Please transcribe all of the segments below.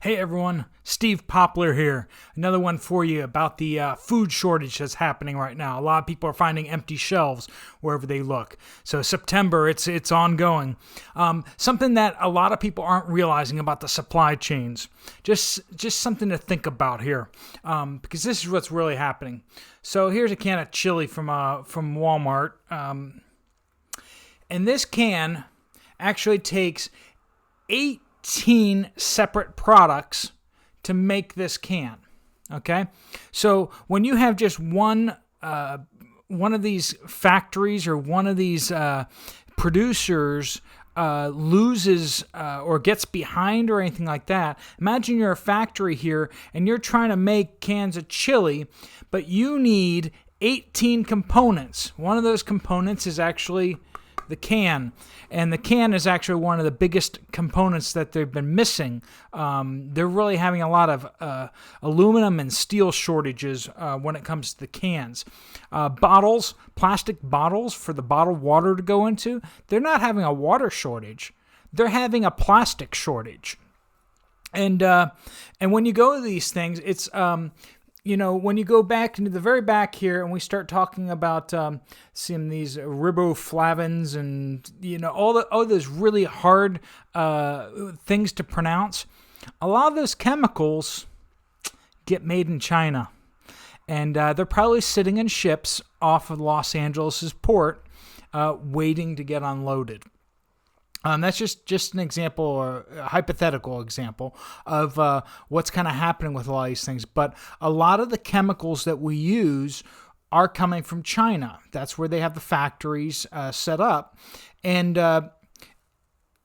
Hey everyone, Steve Poplar here. Another one for you about the food shortage that's happening right now. A lot of people are finding empty shelves wherever they look. So September, it's ongoing. Something that a lot of people aren't realizing about the supply chains. Just something to think about here, because this is what's really happening. So here's a can of chili from Walmart, and this can actually takes 18 separate products to make this can. Okay, so when you have just one of these factories or one of these producers loses or gets behind or anything like that, imagine you're a factory here and you're trying to make cans of chili, but you need 18 components. One of those components is actually the can, and the can is actually one of the biggest components that they've been missing. They're really having a lot of aluminum and steel shortages when it comes to the cans. Bottles, plastic bottles for the bottled water to go into, they're not having a water shortage. They're having a plastic shortage. And when you go to these things, it's when you go back into the very back here and we start talking about seeing these riboflavins and all those really hard things to pronounce, a lot of those chemicals get made in China, and they're probably sitting in ships off of Los Angeles' port, waiting to get unloaded. That's just an example, or a hypothetical example of what's kind of happening with a lot of these things. But a lot of the chemicals that we use are coming from China. That's where they have the factories set up, and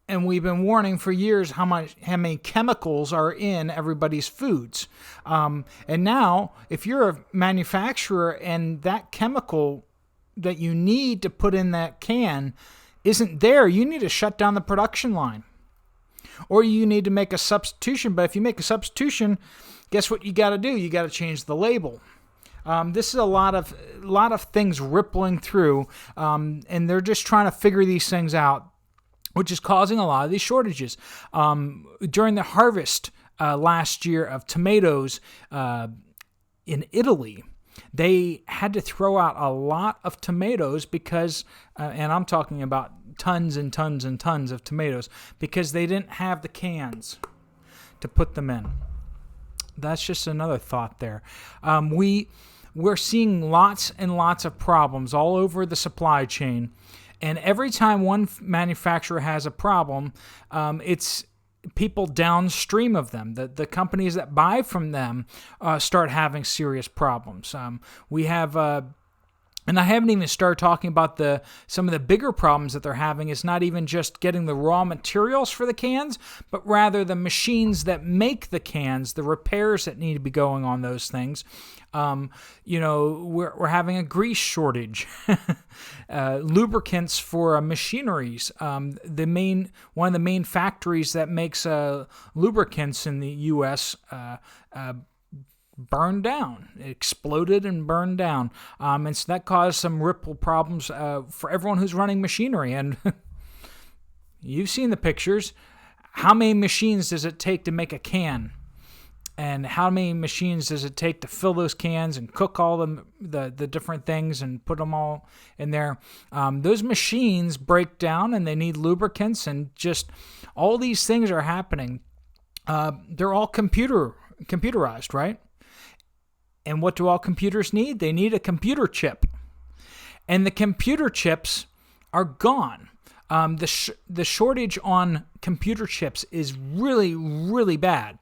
we've been warning for years how many chemicals are in everybody's foods. And now, if you're a manufacturer and that chemical that you need to put in that can isn't there, you need to shut down the production line, or you need to make a substitution. But if you make a substitution, guess what you got to do? You got to change the label. This is a lot of things rippling through, and they're just trying to figure these things out, which is causing a lot of these shortages. During the harvest last year of tomatoes in Italy, they had to throw out a lot of tomatoes because, and I'm talking about tons and tons and tons of tomatoes, because they didn't have the cans to put them in. That's just another thought there. We're seeing lots and lots of problems all over the supply chain, and every time one manufacturer has a problem, it's people downstream of them, the companies that buy from them, start having serious problems. We have, and I haven't even started talking about some of the bigger problems that they're having. It's not even just getting the raw materials for the cans, but rather the machines that make the cans, the repairs that need to be going on those things. We're having a grease shortage, lubricants for machineries. One of the main factories that makes lubricants in the U.S. Burned down. It exploded and burned down. And so that caused some ripple problems for everyone who's running machinery. And you've seen the pictures. How many machines does it take to make a can? And how many machines does it take to fill those cans and cook all the different things and put them all in there? Those machines break down and they need lubricants, and just all these things are happening. They're all computerized, right? And what do all computers need? They need a computer chip. And the computer chips are gone. The shortage on computer chips is really, really bad.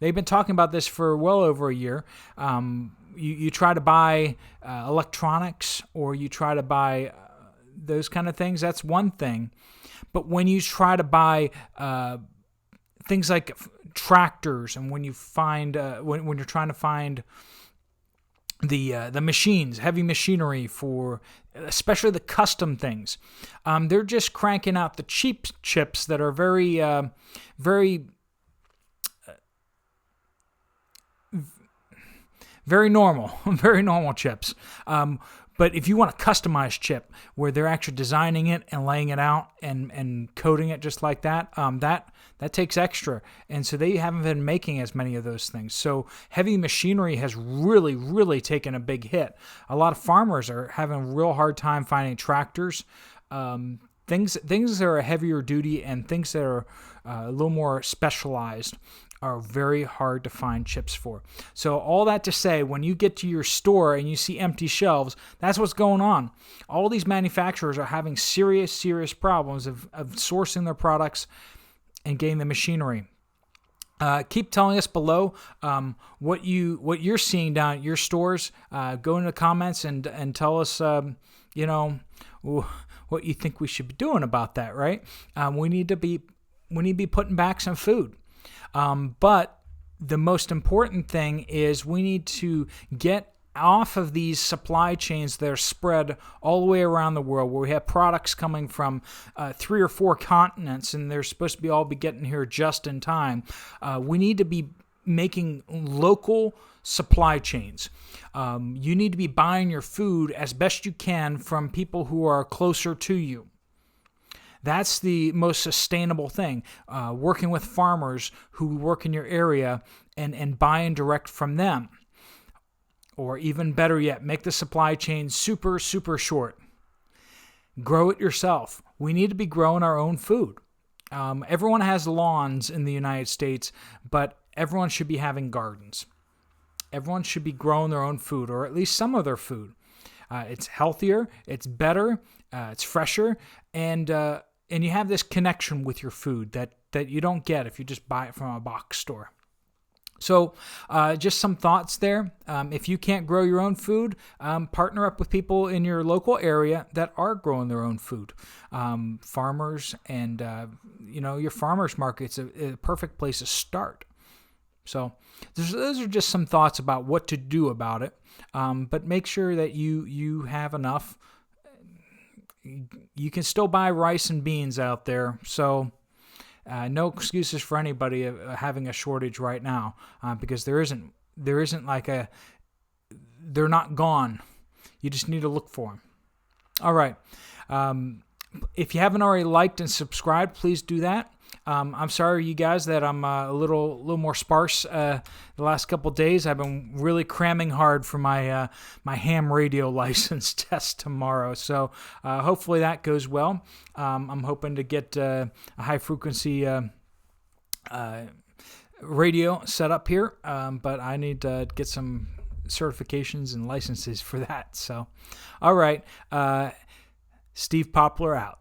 They've been talking about this for well over a year. You try to buy electronics, or you try to buy those kind of things, that's one thing. But when you try to buy things like tractors, and when you find when you're trying to find the machines, heavy machinery for especially the custom things, they're just cranking out the cheap chips that are very very normal chips. But if you want a customized chip where they're actually designing it and laying it out and coding it just like that, that takes extra. And so they haven't been making as many of those things. So heavy machinery has really, really taken a big hit. A lot of farmers are having a real hard time finding tractors. Things that are heavier duty and things that are a little more specialized are very hard to find chips for. So all that to say, when you get to your store and you see empty shelves, that's what's going on. All these manufacturers are having serious, serious problems of sourcing their products and getting the machinery. Keep telling us below what you're seeing down at your stores. Go into the comments and tell us, what you think we should be doing about that. Right? We need to be putting back some food. But the most important thing is we need to get off of these supply chains that are spread all the way around the world, where we have products coming from 3 or 4 continents, and they're supposed to be getting here just in time. We need to be making local supply chains. You need to be buying your food as best you can from people who are closer to you. That's the most sustainable thing, working with farmers who work in your area and buying direct from them. Or even better yet, make the supply chain super, super short. Grow it yourself. We need to be growing our own food. Everyone has lawns in the United States, but everyone should be having gardens. Everyone should be growing their own food, or at least some of their food. It's healthier, it's better, it's fresher, and you have this connection with your food that you don't get if you just buy it from a box store. So just some thoughts there. If you can't grow your own food, partner up with people in your local area that are growing their own food. Farmers and, your farmers market's a perfect place to start. So those are just some thoughts about what to do about it. But make sure that you have enough. You can still buy rice and beans out there, so no excuses for anybody having a shortage right now, because there isn't they're not gone. You just need to look for them. All right. If you haven't already liked and subscribed, please do that. I'm sorry, you guys, that I'm a little more sparse the last couple days. I've been really cramming hard for my ham radio license test tomorrow. So hopefully that goes well. I'm hoping to get a high frequency radio set up here, but I need to get some certifications and licenses for that. So, all right, Steve Poplar out.